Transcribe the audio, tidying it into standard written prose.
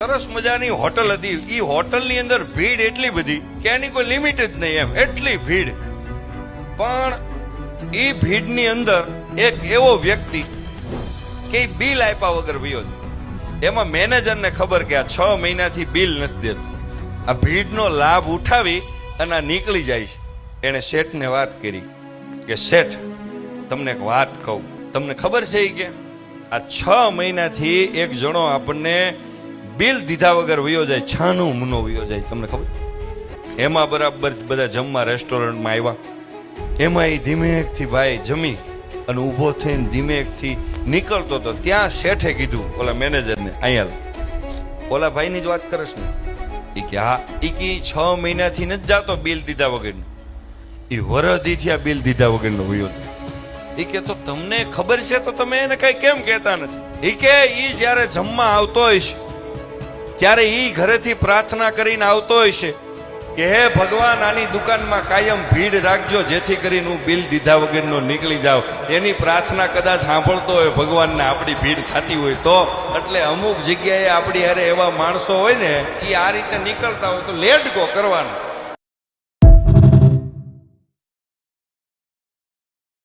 સરસ મજાની હોટલ હતી। ઈ હોટલની અંદર ભીડ એટલી બધી કે એની કોઈ લિમિટ જ નહીં, એમ એટલી ભીડ। પણ ઈ ભીડની અંદર એક એવો વ્યક્તિ કે બિલ આપ્યા વગર વયો જાય। એમાં મેનેજરને ખબર કે આ 6 મહિનાથી બિલ નથી દેતું। આ ભીડનો લાભ ઉઠાવી અને નીકળી જાય છે। એને શેઠને વાત કરી કે શેઠ, તમને એક વાત કહું, તમને ખબર છે કે આ 6 મહિનાથી એક જણો આપણને બિલ દીધા વગર વયો જાય, છાનો મુનો વયો જાય, તમને ખબર? એમાં બરાબર બધા જમવા રેસ્ટોરન્ટમાં આવ્યા। એમાં એ ધીમેકથી ભાઈ જમી અને ઊભો થઈને ધીમેકથી નીકળતો હતો। ત્યાં શેઠે કીધું ઓલા મેનેજરને, અહીંયા ઓલા ભાઈની જ વાત કરશ ને? એ કે હા। એ કે 6 મહિનાથી નથી જાતો બિલ દીધા વગરનો, એ વરદીથી આ બિલ દીધા વગરનો વયો જાય। એ કે તો તમને ખબર છે તો તમે એને કઈ કેમ કહેતા નથી? એ કે ઈ જ્યારે જમવા આવતો હોય છે ત્યારે ઈ ઘરેથી પ્રાર્થના કરીને આવતો હોય છે કે હે ભગવાન, આની દુકાનમાં કાયમ ભીડ રાખજો જેથી કરીને હું બિલ દીધા વગરનો નીકળી જાઉં। એની પ્રાર્થના કદાચ સાંભળતો હોય ભગવાનને, આપણી ભીડ થતી હોય તો। એટલે અમુક જગ્યાએ આપણી હારે એવા માણસો હોય ને, એ આ રીતે નીકળતા હોય તો લેટ ગો કરવાના।